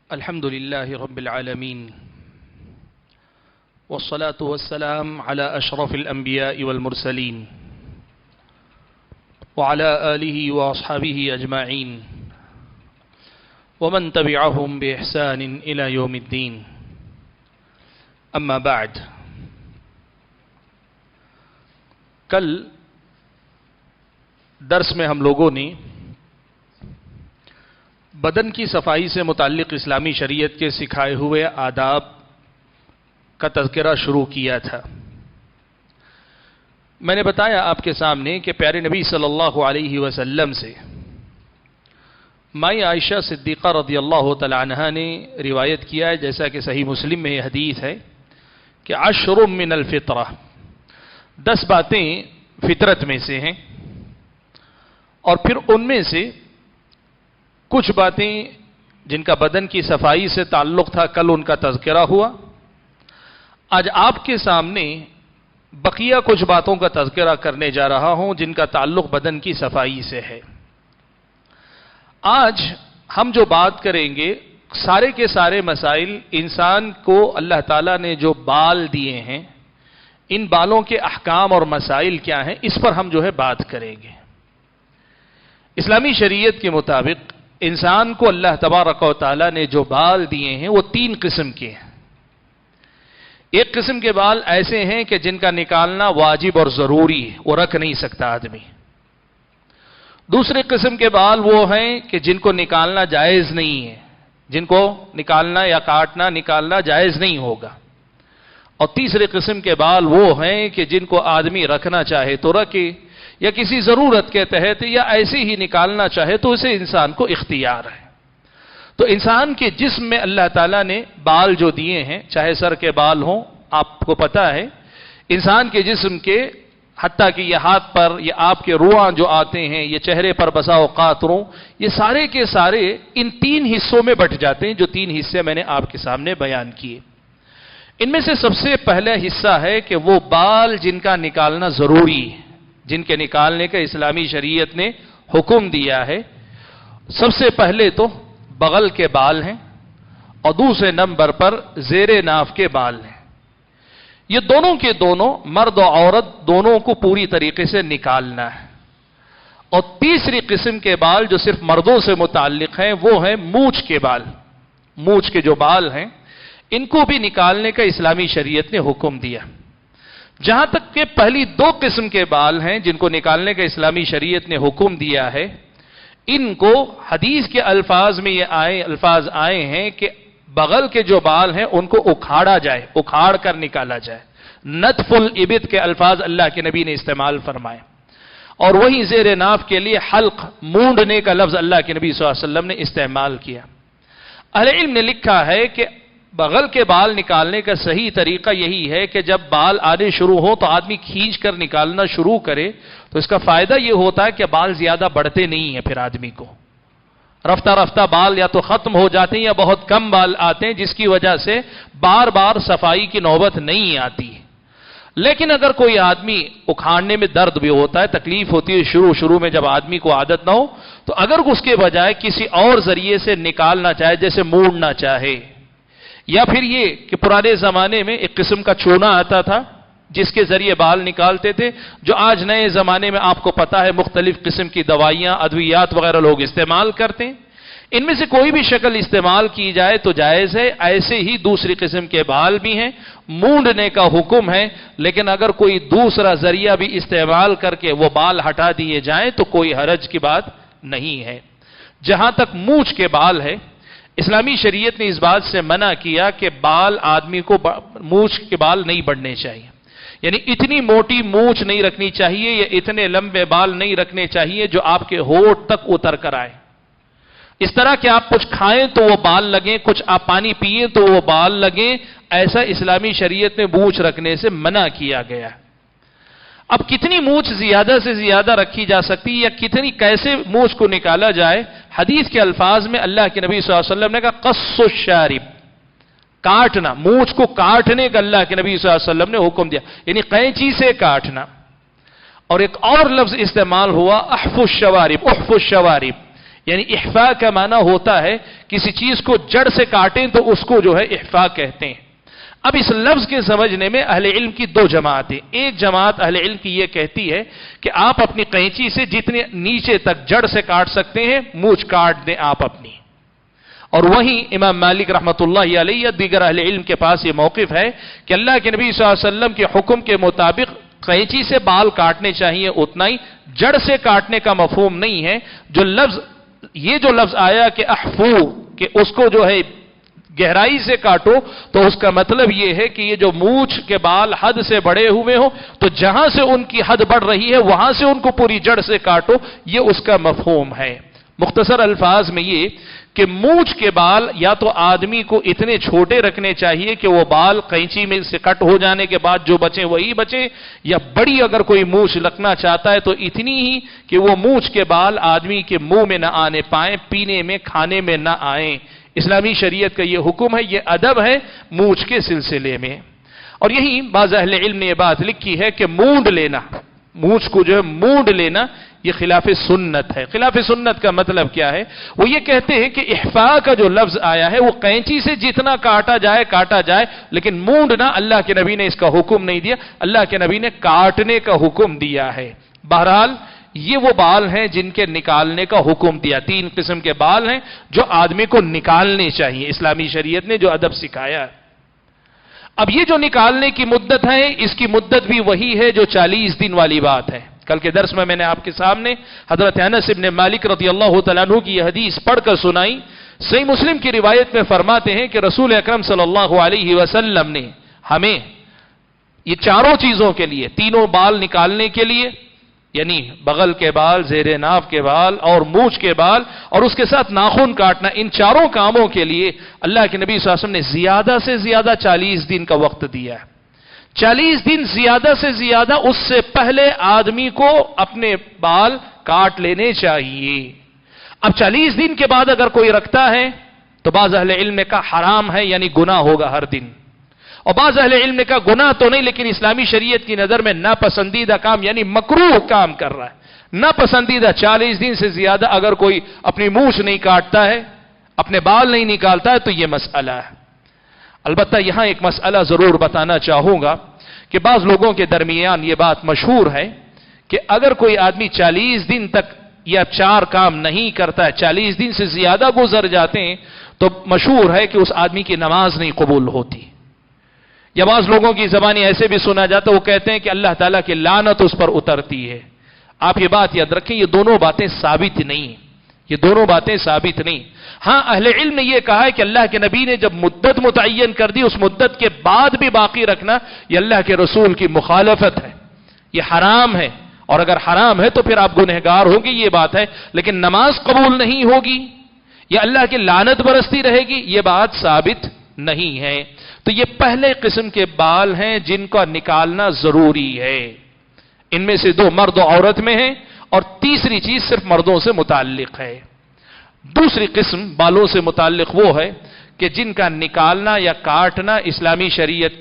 الحمد لله رب العالمين والصلاة والسلام على أشرف الأنبياء والمرسلين وعلى آله وأصحابه أجمعين ومن تبعهم بإحسان إلى يوم الدين. أما بعد، کل درس میں ہم لوگوں نے بدن کی صفائی سے متعلق اسلامی شریعت کے سکھائے ہوئے آداب کا تذکرہ شروع کیا تھا. میں نے بتایا آپ کے سامنے کہ پیارے نبی صلی اللہ علیہ وسلم سے مائی عائشہ صدیقہ رضی اللہ تعالی عنہا نے روایت کیا ہے، جیسا کہ صحیح مسلم میں یہ حدیث ہے کہ 10 من الفطرہ، 10 باتیں فطرت میں سے ہیں، اور پھر ان میں سے کچھ باتیں جن کا بدن کی صفائی سے تعلق تھا، کل ان کا تذکرہ ہوا. آج آپ کے سامنے بقیہ کچھ باتوں کا تذکرہ کرنے جا رہا ہوں جن کا تعلق بدن کی صفائی سے ہے. آج ہم جو بات کریں گے سارے کے سارے مسائل انسان کو اللہ تعالیٰ نے جو بال دیے ہیں، ان بالوں کے احکام اور مسائل کیا ہیں، اس پر ہم جو ہے بات کریں گے. اسلامی شریعت کے مطابق انسان کو اللہ تبارک و تعالیٰ نے جو بال دیے ہیں وہ 3 قسم کے ہیں. ایک قسم کے بال ایسے ہیں کہ جن کا نکالنا واجب اور ضروری ہے، وہ رکھ نہیں سکتا آدمی. دوسرے قسم کے بال وہ ہیں کہ جن کو نکالنا جائز نہیں ہے، جن کو نکالنا یا کاٹنا نکالنا جائز نہیں ہوگا. اور تیسرے قسم کے بال وہ ہیں کہ جن کو آدمی رکھنا چاہے تو رکھے، یا کسی ضرورت کے تحت یا ایسے ہی نکالنا چاہے تو اسے انسان کو اختیار ہے. تو انسان کے جسم میں اللہ تعالیٰ نے بال جو دیے ہیں، چاہے سر کے بال ہوں، آپ کو پتا ہے انسان کے جسم کے حتیٰ کہ یہ ہاتھ پر یا آپ کے رواں جو آتے ہیں، یہ چہرے پر بسا اوقات روں، یہ سارے کے سارے ان 3 حصوں میں بٹ جاتے ہیں، جو 3 حصے میں نے آپ کے سامنے بیان کیے. ان میں سے سب سے پہلا حصہ ہے کہ وہ بال جن کا نکالنا ضروری ہے، جن کے نکالنے کا اسلامی شریعت نے حکم دیا ہے. سب سے پہلے تو بغل کے بال ہیں، اور دوسرے نمبر پر زیر ناف کے بال ہیں. یہ دونوں کے دونوں مرد و عورت دونوں کو پوری طریقے سے نکالنا ہے. اور تیسری قسم کے بال جو صرف مردوں سے متعلق ہیں وہ ہیں مونچھ کے بال. مونچھ کے جو بال ہیں ان کو بھی نکالنے کا اسلامی شریعت نے حکم دیا. جہاں تک کہ پہلی 2 قسم کے بال ہیں جن کو نکالنے کا اسلامی شریعت نے حکم دیا ہے، ان کو حدیث کے الفاظ میں یہ الفاظ آئے ہیں کہ بغل کے جو بال ہیں ان کو اکھاڑا جائے، اکھاڑ کر نکالا جائے. نتف الابط کے الفاظ اللہ کے نبی نے استعمال فرمائے. اور وہیں زیر ناف کے لیے حلق، مونڈنے کا لفظ اللہ کے نبی صلی اللہ علیہ وسلم نے استعمال کیا. اہل علم نے لکھا ہے کہ بغل کے بال نکالنے کا صحیح طریقہ یہی ہے کہ جب بال آنے شروع ہو تو آدمی کھینچ کر نکالنا شروع کرے، تو اس کا فائدہ یہ ہوتا ہے کہ بال زیادہ بڑھتے نہیں ہیں. پھر آدمی کو رفتہ رفتہ بال یا تو ختم ہو جاتے ہیں یا بہت کم بال آتے ہیں، جس کی وجہ سے بار بار صفائی کی نوبت نہیں آتی. لیکن اگر کوئی آدمی اکھاڑنے میں درد بھی ہوتا ہے، تکلیف ہوتی ہے شروع میں جب آدمی کو عادت نہ ہو، تو اگر اس کے بجائے کسی اور ذریعے سے نکالنا چاہے، جیسے موڑنا چاہے، یا پھر یہ کہ پرانے زمانے میں ایک قسم کا چونا آتا تھا جس کے ذریعے بال نکالتے تھے، جو آج نئے زمانے میں آپ کو پتا ہے مختلف قسم کی دوائیاں، ادویات وغیرہ لوگ استعمال کرتے ہیں. ان میں سے کوئی بھی شکل استعمال کی جائے تو جائز ہے. ایسے ہی دوسری قسم کے بال بھی ہیں، مونڈنے کا حکم ہے، لیکن اگر کوئی دوسرا ذریعہ بھی استعمال کر کے وہ بال ہٹا دیے جائیں تو کوئی حرج کی بات نہیں ہے. جہاں تک مونچھ کے بال ہے، اسلامی شریعت نے اس بات سے منع کیا کہ بال آدمی کو مونچھ کے بال نہیں بڑھنے چاہیے. یعنی اتنی موٹی مونچھ نہیں رکھنی چاہیے یا اتنے لمبے بال نہیں رکھنے چاہیے جو آپ کے ہونٹ تک اتر کر آئے. اس طرح کہ آپ کچھ کھائیں تو وہ بال لگیں، کچھ آپ پانی پیئیں تو وہ بال لگیں، ایسا اسلامی شریعت میں مونچھ رکھنے سے منع کیا گیا. اب کتنی مونچھ زیادہ سے زیادہ رکھی جا سکتی یا کیسے مونچھ کو نکالا جائے؟ حدیث کے الفاظ میں اللہ کے نبی صلی اللہ علیہ وسلم نے کہا قص الشارب، کاٹنا، مونچھ کو کاٹنے کا اللہ کے نبی صلی اللہ علیہ وسلم نے حکم دیا، یعنی قینچی سے کاٹنا. اور ایک اور لفظ استعمال ہوا احف الشوارب، احف الشوارب، یعنی احفا کا معنی ہوتا ہے کسی چیز کو جڑ سے کاٹیں تو اس کو جو ہے احفا کہتے ہیں۔ اب اس لفظ کے سمجھنے میں اہل علم کی دو جماعتیں، ایک جماعت اہل علم کی یہ کہتی ہے کہ آپ اپنی قینچی سے جتنے نیچے تک جڑ سے کاٹ سکتے ہیں مونچھ کاٹ دیں آپ اپنی، اور وہیں امام مالک رحمت اللہ علیہ یا دیگر اہل علم کے پاس یہ موقف ہے کہ اللہ کے نبی صلی اللہ علیہ وسلم کے حکم کے مطابق قینچی سے بال کاٹنے چاہیے اتنا ہی، جڑ سے کاٹنے کا مفہوم نہیں ہے۔ یہ جو لفظ آیا کہ احفو، کہ اس کو جو ہے گہرائی سے کاٹو، تو اس کا مطلب یہ ہے کہ یہ جو مونچھ کے بال حد سے بڑے ہوئے ہوں تو جہاں سے ان کی حد بڑھ رہی ہے وہاں سے ان کو پوری جڑ سے کاٹو، یہ اس کا مفہوم ہے۔ مختصر الفاظ میں یہ کہ مونچھ کے بال یا تو آدمی کو اتنے چھوٹے رکھنے چاہیے کہ وہ بال قینچی میں سے کٹ ہو جانے کے بعد جو بچیں وہی بچیں، یا بڑی اگر کوئی مونچھ رکھنا چاہتا ہے تو اتنی ہی کہ وہ مونچھ کے بال آدمی کے منہ میں نہ آنے پائیں، پینے میں کھانے میں نہ آئیں۔ اسلامی شریعت کا یہ حکم ہے، یہ ادب ہے مونچھ کے سلسلے میں۔ اور یہی بعض اہل علم نے یہ بات لکھی ہے کہ مونڈ لینا، مونچھ کو جو ہے مونڈ لینا، یہ خلاف سنت ہے۔ خلاف سنت کا مطلب کیا ہے؟ وہ یہ کہتے ہیں کہ احفا کا جو لفظ آیا ہے وہ قینچی سے جتنا کاٹا جائے، لیکن مونڈنا اللہ کے نبی نے اس کا حکم نہیں دیا، اللہ کے نبی نے کاٹنے کا حکم دیا ہے۔ بہرحال یہ وہ بال ہیں جن کے نکالنے کا حکم دیا، تین قسم کے بال ہیں جو آدمی کو نکالنے چاہیے، اسلامی شریعت نے جو ادب سکھایا ہے۔ اب یہ جو نکالنے کی مدت ہے، اس کی مدت بھی وہی ہے جو 40 دن والی بات ہے۔ کل کے درس میں نے آپ کے سامنے حضرت انس بن مالک رضی اللہ تعالیٰ عنہ کی یہ حدیث پڑھ کر سنائی۔ صحیح مسلم کی روایت میں فرماتے ہیں کہ رسول اکرم صلی اللہ علیہ وسلم نے ہمیں یہ چاروں چیزوں کے لیے، تینوں بال نکالنے کے لیے، یعنی بغل کے بال، زیر ناف کے بال اور مونچھ کے بال، اور اس کے ساتھ ناخن کاٹنا، ان چاروں کاموں کے لیے اللہ کے نبی صلی اللہ علیہ وسلم نے زیادہ سے زیادہ 40 دن کا وقت دیا ہے۔ 40 دن زیادہ سے زیادہ، اس سے پہلے آدمی کو اپنے بال کاٹ لینے چاہیے۔ اب 40 دن کے بعد اگر کوئی رکھتا ہے تو بعض اہل علم نے کہا حرام ہے، یعنی گناہ ہوگا ہر دن، اور بعض اہل علم نے کہا گناہ تو نہیں لیکن اسلامی شریعت کی نظر میں ناپسندیدہ کام، یعنی مکروہ کام کر رہا ہے، ناپسندیدہ۔ 40 دن سے زیادہ اگر کوئی اپنی مونچھ نہیں کاٹتا ہے، اپنے بال نہیں نکالتا ہے تو یہ مسئلہ ہے۔ البتہ یہاں ایک مسئلہ ضرور بتانا چاہوں گا کہ بعض لوگوں کے درمیان یہ بات مشہور ہے کہ اگر کوئی آدمی 40 دن تک یا 4 کام نہیں کرتا ہے، 40 دن سے زیادہ گزر جاتے ہیں، تو مشہور ہے کہ اس آدمی کی نماز نہیں قبول ہوتی۔ یا بعض لوگوں کی زبانی ایسے بھی سنا جاتا ہے، وہ کہتے ہیں کہ اللہ تعالیٰ کی لعنت اس پر اترتی ہے۔ آپ یہ بات یاد رکھیں، یہ دونوں باتیں ثابت نہیں ہیں، یہ دونوں باتیں ثابت نہیں۔ ہاں اہل علم نے یہ کہا ہے کہ اللہ کے نبی نے جب مدت متعین کر دی، اس مدت کے بعد بھی باقی رکھنا یہ اللہ کے رسول کی مخالفت ہے، یہ حرام ہے، اور اگر حرام ہے تو پھر آپ گنہگار ہوں گے، یہ بات ہے۔ لیکن نماز قبول نہیں ہوگی یا اللہ کی لعنت برستی رہے گی، یہ بات ثابت نہیں ہے۔ تو یہ پہلے قسم کے بال ہیں جن کا نکالنا ضروری ہے، ان میں سے 2 مرد و عورت میں ہیں، اور تیسری چیز صرف مردوں سے متعلق ہے۔ دوسری قسم بالوں سے متعلق وہ ہے کہ جن کا نکالنا یا کاٹنا اسلامی شریعت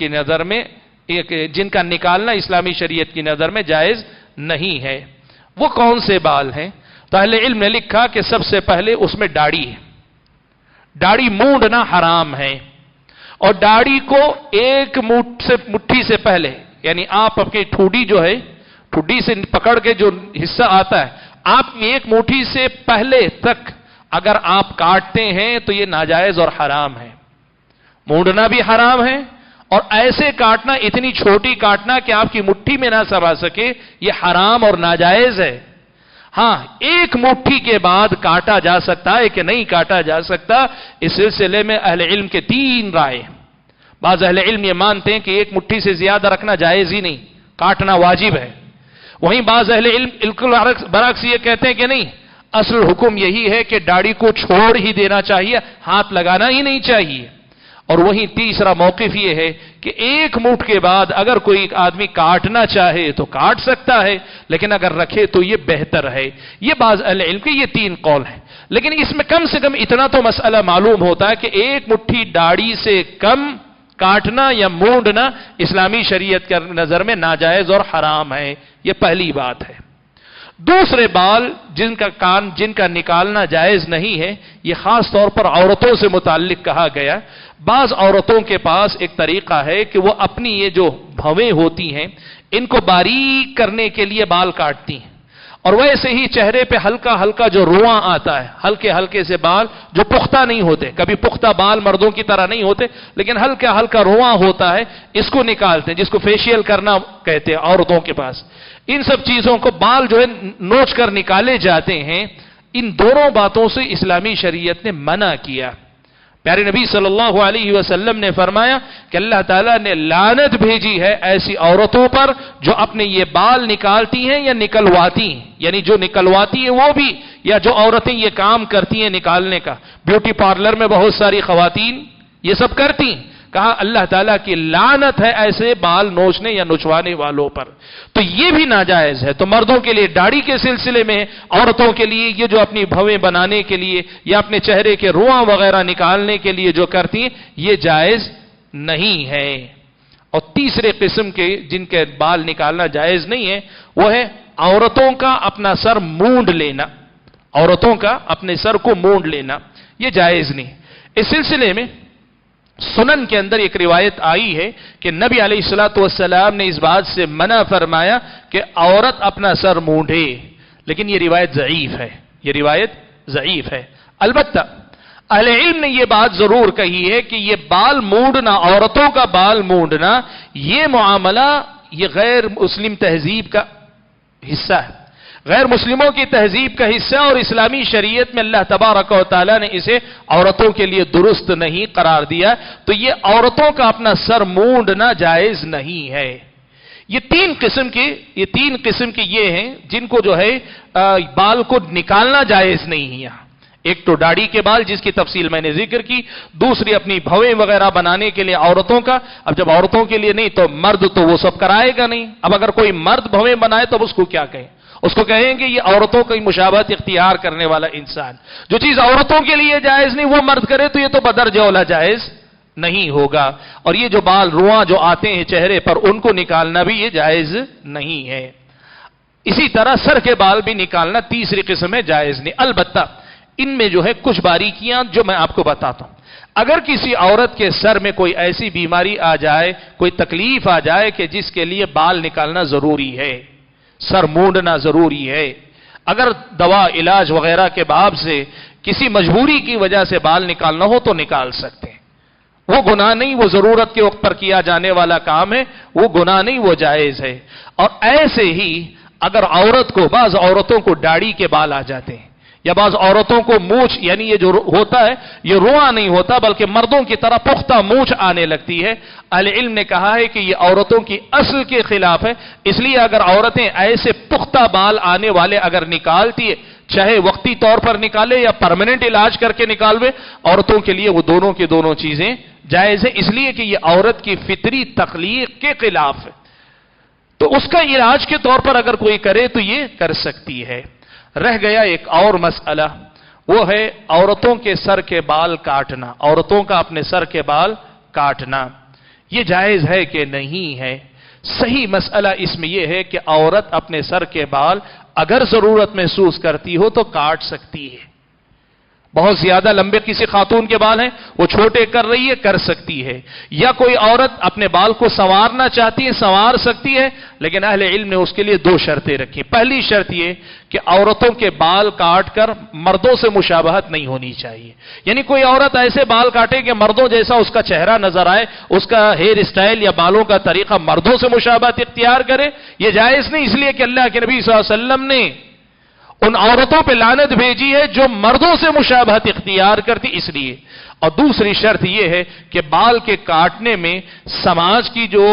کی نظر میں جائز نہیں ہے۔ وہ کون سے بال ہیں؟ تو اہل علم نے لکھا کہ سب سے پہلے اس میں داڑھی ہے، داڑھی مونڈنا حرام ہے، اور داڑھی کو ایک مٹھی سے پہلے، یعنی آپ اپنی ٹھوڈی جو ہے، ٹھوڈی سے پکڑ کے جو حصہ آتا ہے، آپ ایک مٹھی سے پہلے تک اگر آپ کاٹتے ہیں تو یہ ناجائز اور حرام ہے۔ مونڈنا بھی حرام ہے، اور ایسے کاٹنا، اتنی چھوٹی کاٹنا کہ آپ کی مٹھی میں نہ سما سکے، یہ حرام اور ناجائز ہے۔ ہاں ایک مٹھی کے بعد کاٹا جا سکتا ہے کہ نہیں کاٹا جا سکتا، اس سلسلے میں اہل علم کے 3 رائے۔ بعض اہل علم یہ مانتے ہیں کہ ایک مٹھی سے زیادہ رکھنا جائز ہی نہیں، کاٹنا واجب ہے۔ وہیں بعض اہل علم بالکل برعکس یہ کہتے ہیں کہ نہیں، اصل حکم یہی ہے کہ داڑھی کو چھوڑ ہی دینا چاہیے، ہاتھ لگانا ہی نہیں چاہیے۔ اور وہیں تیسرا موقف یہ ہے کہ ایک منٹ کے بعد اگر کوئی آدمی کاٹنا چاہے تو کاٹ سکتا ہے، لیکن اگر رکھے تو یہ بہتر ہے۔ یہ بعض اہل علم کے یہ 3 قول ہیں، لیکن اس میں کم سے کم اتنا تو مسئلہ معلوم ہوتا ہے کہ ایک مٹھی داڑھی سے کم کاٹنا یا مونڈنا اسلامی شریعت کے نظر میں ناجائز اور حرام ہے، یہ پہلی بات ہے۔ دوسرے بال جن کا نکالنا جائز نہیں ہے، یہ خاص طور پر عورتوں سے متعلق کہا گیا۔ بعض عورتوں کے پاس ایک طریقہ ہے کہ وہ اپنی یہ جو بھویں ہوتی ہیں ان کو باریک کرنے کے لیے بال کاٹتی ہیں، اور ویسے ہی چہرے پہ ہلکا ہلکا جو رواں آتا ہے، ہلکے ہلکے سے بال جو پختہ نہیں ہوتے، کبھی پختہ بال مردوں کی طرح نہیں ہوتے لیکن ہلکا ہلکا رواں ہوتا ہے، اس کو نکالتے ہیں، جس کو فیشیل کرنا کہتے ہیں عورتوں کے پاس۔ ان سب چیزوں کو بال جو ہے نوچ کر نکالے جاتے ہیں۔ ان دونوں باتوں سے اسلامی شریعت نے منع کیا۔ پیارے نبی صلی اللہ علیہ وسلم نے فرمایا کہ اللہ تعالیٰ نے لعنت بھیجی ہے ایسی عورتوں پر جو اپنے یہ بال نکالتی ہیں یا نکلواتی ہیں، یعنی جو نکلواتی ہیں وہ بھی، یا جو عورتیں یہ کام کرتی ہیں نکالنے کا۔ بیوٹی پارلر میں بہت ساری خواتین یہ سب کرتی ہیں، کہا اللہ تعالیٰ کی لعنت ہے ایسے بال نوچنے یا نچوانے والوں پر۔ تو یہ بھی ناجائز ہے۔ تو مردوں کے لیے داڑھی کے سلسلے میں، عورتوں کے لیے یہ جو اپنی بھویں بنانے کے لیے یا اپنے چہرے کے رواں وغیرہ نکالنے کے لیے جو کرتی ہیں یہ جائز نہیں ہے۔ اور تیسرے قسم کے جن کے بال نکالنا جائز نہیں ہے وہ ہے عورتوں کا اپنا سر مونڈ لینا، عورتوں کا اپنے سر کو مونڈ لینا، یہ جائز نہیں۔ اس سلسلے میں سنن کے اندر ایک روایت آئی ہے کہ نبی علیہ الصلوۃ والسلام نے اس بات سے منع فرمایا کہ عورت اپنا سر مونڈے، لیکن یہ روایت ضعیف ہے، یہ روایت ضعیف ہے۔ البتہ اہل علم نے یہ بات ضرور کہی ہے کہ یہ بال مونڈنا، عورتوں کا بال مونڈنا، یہ معاملہ یہ غیر مسلم تہذیب کا حصہ ہے، غیر مسلموں کی تہذیب کا حصہ، اور اسلامی شریعت میں اللہ تبارک و تعالیٰ نے اسے عورتوں کے لیے درست نہیں قرار دیا۔ تو یہ عورتوں کا اپنا سر مونڈنا جائز نہیں ہے۔ یہ تین قسم کے یہ ہیں جن کو جو ہے بال کو نکالنا جائز نہیں ہے۔ ایک تو داڑھی کے بال جس کی تفصیل میں نے ذکر کی، دوسری اپنی بھویں وغیرہ بنانے کے لیے عورتوں کا۔ اب جب عورتوں کے لیے نہیں تو مرد تو وہ سب کرائے گا نہیں۔ اب اگر کوئی مرد بھویں بنائے تو اس کو کیا کہیں؟ اس کو کہیں گے یہ عورتوں کی مشابہت اختیار کرنے والا انسان۔ جو چیز عورتوں کے لیے جائز نہیں وہ مرد کرے تو یہ تو بدرجہ اولا جائز نہیں ہوگا۔ اور یہ جو بال رواں جو آتے ہیں چہرے پر ان کو نکالنا بھی یہ جائز نہیں ہے۔ اسی طرح سر کے بال بھی نکالنا تیسری قسم ہے، جائز نہیں۔ البتہ ان میں جو ہے کچھ باریکیاں جو میں آپ کو بتاتا ہوں۔ اگر کسی عورت کے سر میں کوئی ایسی بیماری آ جائے، کوئی تکلیف آ جائے کہ جس کے لیے بال نکالنا ضروری ہے، سر مونڈنا ضروری ہے، اگر دوا علاج وغیرہ کے باب سے کسی مجبوری کی وجہ سے بال نکالنا ہو تو نکال سکتے ہیں، وہ گناہ نہیں، وہ ضرورت کے وقت پر کیا جانے والا کام ہے، وہ گناہ نہیں، وہ جائز ہے۔ اور ایسے ہی اگر عورت کو، بعض عورتوں کو داڑھی کے بال آ جاتے ہیں، یا بعض عورتوں کو مونچھ، یعنی یہ جو ہوتا ہے یہ رواں نہیں ہوتا بلکہ مردوں کی طرح پختہ مونچھ آنے لگتی ہے، اہل علم نے کہا ہے کہ یہ عورتوں کی اصل کے خلاف ہے۔ اس لیے اگر عورتیں ایسے پختہ بال آنے والے اگر نکالتی ہے، چاہے وقتی طور پر نکالے یا پرماننٹ علاج کر کے نکالوے، عورتوں کے لیے وہ دونوں کی دونوں چیزیں جائز ہیں، اس لیے کہ یہ عورت کی فطری تخلیق کے خلاف ہے۔ تو اس کا علاج کے طور پر اگر کوئی کرے تو یہ کر سکتی ہے۔ رہ گیا ایک اور مسئلہ، وہ ہے عورتوں کے سر کے بال کاٹنا، عورتوں کا اپنے سر کے بال کاٹنا، یہ جائز ہے کہ نہیں ہے؟ صحیح مسئلہ اس میں یہ ہے کہ عورت اپنے سر کے بال اگر ضرورت محسوس کرتی ہو تو کاٹ سکتی ہے۔ بہت زیادہ لمبے کسی خاتون کے بال ہیں، وہ چھوٹے کر رہی ہے، کر سکتی ہے، یا کوئی عورت اپنے بال کو سنوارنا چاہتی ہے، سنوار سکتی ہے، لیکن اہل علم نے اس کے لیے دو شرطیں رکھی۔ پہلی شرط یہ کہ عورتوں کے بال کاٹ کر مردوں سے مشابہت نہیں ہونی چاہیے، یعنی کوئی عورت ایسے بال کاٹے کہ مردوں جیسا اس کا چہرہ نظر آئے، اس کا ہیئر اسٹائل یا بالوں کا طریقہ مردوں سے مشابہت اختیار کرے، یہ جائز نہیں، اس لیے کہ اللہ کے نبی صلی اللہ علیہ وسلم نے ان عورتوں پہ لعنت بھیجی ہے جو مردوں سے مشابہت اختیار کرتی، اس لیے۔ اور دوسری شرط یہ ہے کہ بال کے کاٹنے میں سماج کی جو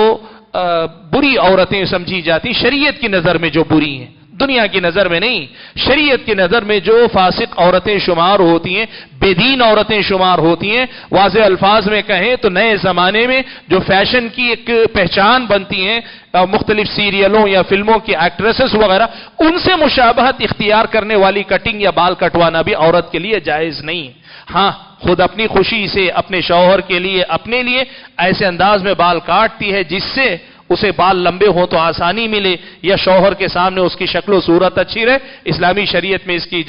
بری عورتیں سمجھی جاتی، شریعت کی نظر میں جو بری ہیں، دنیا کی نظر میں نہیں، شریعت کی نظر میں جو فاسق عورتیں شمار ہوتی ہیں، بے دین عورتیں شمار ہوتی ہیں، واضح الفاظ میں کہیں تو نئے زمانے میں جو فیشن کی ایک پہچان بنتی ہیں، مختلف سیریلوں یا فلموں کی ایکٹریسز وغیرہ، ان سے مشابہت اختیار کرنے والی کٹنگ یا بال کٹوانا بھی عورت کے لیے جائز نہیں۔ ہاں، خود اپنی خوشی سے، اپنے شوہر کے لیے، اپنے لیے ایسے انداز میں بال کاٹتی ہے جس سے اسے بال لمبے ہوں تو آسانی ملے یا شوہر کے سامنے اس کی شکل و صورت اچھی رہے، اسلامی شریعت میں اس کی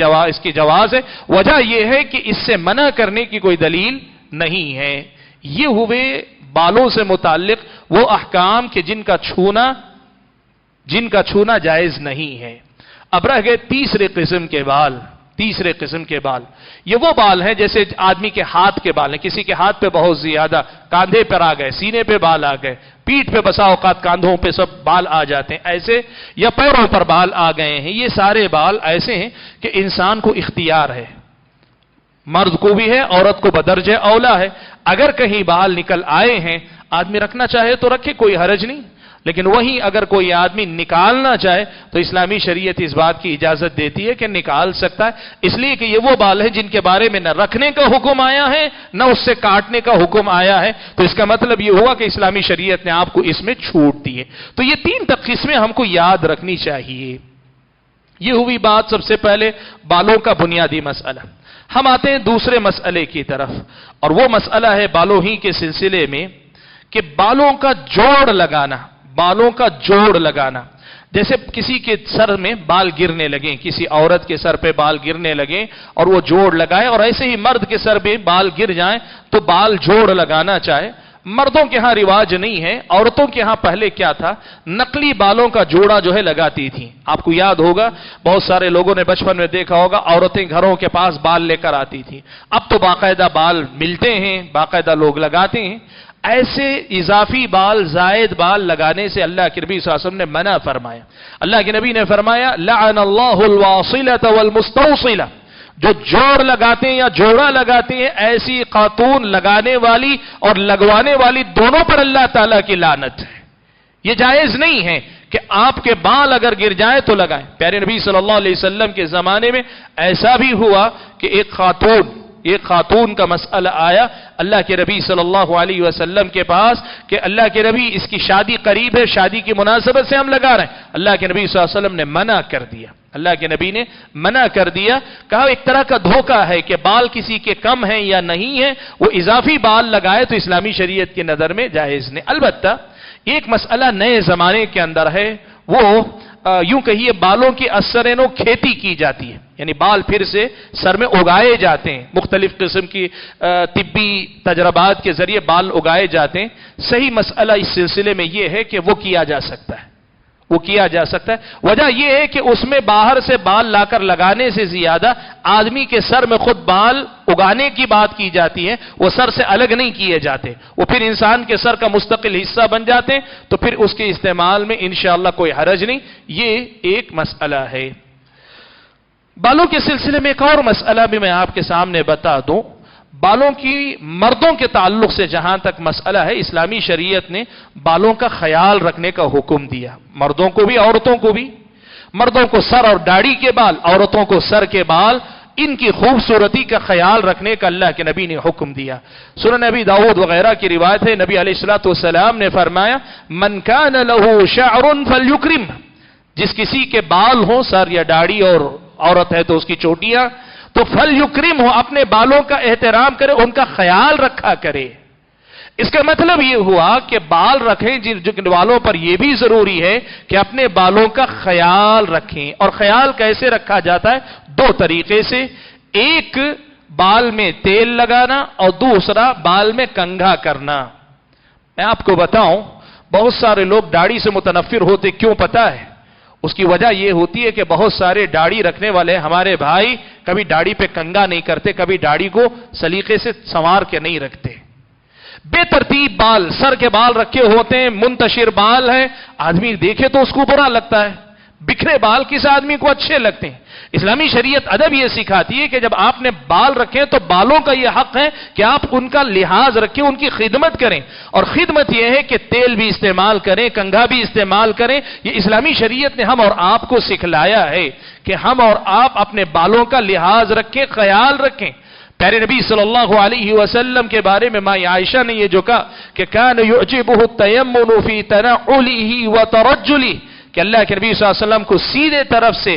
جواز ہے۔ وجہ یہ ہے کہ اس سے منع کرنے کی کوئی دلیل نہیں ہے۔ یہ ہوئے بالوں سے متعلق وہ احکام کہ جن کا چھونا جائز نہیں ہے۔ اب رہ گئے تیسرے قسم کے بال۔ یہ وہ بال ہیں جیسے آدمی کے ہاتھ کے بال ہیں، کسی کے ہاتھ پہ بہت زیادہ، کاندھے پر آ گئے، سینے پہ بال آ گئے، پیٹھ پہ بسا اوقات کاندھوں پہ سب بال آ جاتے ہیں ایسے، یا پیروں پر بال آ گئے ہیں۔ یہ سارے بال ایسے ہیں کہ انسان کو اختیار ہے، مرد کو بھی ہے، عورت کو بدرجہ اولا ہے۔ اگر کہیں بال نکل آئے ہیں، آدمی رکھنا چاہے تو رکھے، کوئی حرج نہیں، لیکن وہیں اگر کوئی آدمی نکالنا چاہے تو اسلامی شریعت اس بات کی اجازت دیتی ہے کہ نکال سکتا ہے، اس لیے کہ یہ وہ بال ہیں جن کے بارے میں نہ رکھنے کا حکم آیا ہے نہ اس سے کاٹنے کا حکم آیا ہے، تو اس کا مطلب یہ ہوا کہ اسلامی شریعت نے آپ کو اس میں چھوٹ دی ہے۔ تو یہ تین قسمیں ہم کو یاد رکھنی چاہیے۔ یہ ہوئی بات سب سے پہلے بالوں کا بنیادی مسئلہ۔ ہم آتے ہیں دوسرے مسئلے کی طرف، اور وہ مسئلہ ہے بالوں ہی کے سلسلے میں کہ بالوں کا جوڑ لگانا۔ جیسے کسی کے سر میں بال گرنے لگیں، کسی عورت کے سر پہ بال گرنے لگیں اور وہ جوڑ لگائے، اور ایسے ہی مرد کے سر پہ بال گر جائیں تو بال جوڑ لگانا چاہے۔ مردوں کے ہاں رواج نہیں ہے، عورتوں کے ہاں پہلے کیا تھا، نقلی بالوں کا جوڑا جو ہے لگاتی تھی۔ آپ کو یاد ہوگا، بہت سارے لوگوں نے بچپن میں دیکھا ہوگا، عورتیں گھروں کے پاس بال لے کر آتی تھی۔ اب تو باقاعدہ بال ملتے ہیں، باقاعدہ لوگ لگاتے ہیں۔ ایسے اضافی بال، زائد بال لگانے سے اللہ کے نبی صلی اللہ علیہ وسلم نے منع فرمایا۔ اللہ کے نبی نے فرمایا لعن اللہ الواصلۃ والمستوصلۃ، جو جوڑ لگاتے ہیں یا جوڑا لگاتے ہیں، ایسی خاتون لگانے والی اور لگوانے والی دونوں پر اللہ تعالیٰ کی لعنت ہے۔ یہ جائز نہیں ہے کہ آپ کے بال اگر گر جائیں تو لگائیں۔ پیارے نبی صلی اللہ علیہ وسلم کے زمانے میں ایسا بھی ہوا کہ ایک خاتون کا مسئلہ آیا اللہ کے نبی صلی اللہ علیہ وسلم کے پاس کہ اللہ کے نبی اس کی شادی قریب ہے، شادی کی مناسبت سے ہم لگا رہے ہیں۔ اللہ کے نبی صلی اللہ علیہ وسلم نے منع کر دیا، اللہ کے نبی نے منع کر دیا، کہا ایک طرح کا دھوکہ ہے کہ بال کسی کے کم ہیں یا نہیں ہیں، وہ اضافی بال لگائے تو اسلامی شریعت کی نظر میں جائز نہیں۔ البتہ ایک مسئلہ نئے زمانے کے اندر ہے، وہ یوں کہیے بالوں کی اثرینو کھیتی کی جاتی ہے، یعنی بال پھر سے سر میں اگائے جاتے ہیں، مختلف قسم کی طبی تجربات کے ذریعے بال اگائے جاتے ہیں۔ صحیح مسئلہ اس سلسلے میں یہ ہے کہ وہ کیا جا سکتا ہے، وجہ یہ ہے کہ اس میں باہر سے بال لا کر لگانے سے زیادہ آدمی کے سر میں خود بال اگانے کی بات کی جاتی ہے، وہ سر سے الگ نہیں کیے جاتے، وہ پھر انسان کے سر کا مستقل حصہ بن جاتے ہیں، تو پھر اس کے استعمال میں انشاءاللہ کوئی حرج نہیں۔ یہ ایک مسئلہ ہے۔ بالوں کے سلسلے میں ایک اور مسئلہ بھی میں آپ کے سامنے بتا دوں۔ بالوں کی مردوں کے تعلق سے جہاں تک مسئلہ ہے، اسلامی شریعت نے بالوں کا خیال رکھنے کا حکم دیا، مردوں کو بھی عورتوں کو بھی۔ مردوں کو سر اور داڑھی کے بال، عورتوں کو سر کے بال، ان کی خوبصورتی کا خیال رکھنے کا اللہ کے نبی نے حکم دیا۔ سنن نبی داؤد وغیرہ کی روایت ہے، نبی علیہ الصلوۃ والسلام نے فرمایا من کان له شعر فلیکرم، جس کسی کے بال ہوں، سر یا داڑھی، اور عورت ہے تو اس کی چوٹیاں، تو فلیکرم ہو، اپنے بالوں کا احترام کرے، ان کا خیال رکھا کرے۔ اس کا مطلب یہ ہوا کہ بال رکھیں، جن والوں پر یہ بھی ضروری ہے کہ اپنے بالوں کا خیال رکھیں۔ اور خیال کیسے رکھا جاتا ہے؟ دو طریقے سے، ایک بال میں تیل لگانا اور دوسرا بال میں کنگھا کرنا۔ میں آپ کو بتاؤں، بہت سارے لوگ داڑھی سے متنفر ہوتے، کیوں پتا ہے؟ اس کی وجہ یہ ہوتی ہے کہ بہت سارے داڑھی رکھنے والے ہمارے بھائی کبھی داڑھی پہ کنگھا نہیں کرتے، کبھی داڑھی کو سلیقے سے سنوار کے نہیں رکھتے، بے ترتیب بال، سر کے بال رکھے ہوتے ہیں، منتشر بال ہیں، آدمی دیکھے تو اس کو برا لگتا ہے۔ بکھرے بال کس آدمی کو اچھے لگتے ہیں؟ اسلامی شریعت ادب یہ سکھاتی ہے کہ جب آپ نے بال رکھے تو بالوں کا یہ حق ہے کہ آپ ان کا لحاظ رکھیں، ان کی خدمت کریں، اور خدمت یہ ہے کہ تیل بھی استعمال کریں، کنگھا بھی استعمال کریں۔ یہ اسلامی شریعت نے ہم اور آپ کو سکھلایا ہے کہ ہم اور آپ اپنے بالوں کا لحاظ رکھیں، خیال رکھیں۔ پیارے نبی صلی اللہ علیہ وسلم کے بارے میں ماں عائشہ نے یہ جو کہا کہ کان یعجبہ التیمن فی تنعلہ وترجلہ، کہ اللہ کے نبی صلی اللہ علیہ وسلم کو سیدھے طرف سے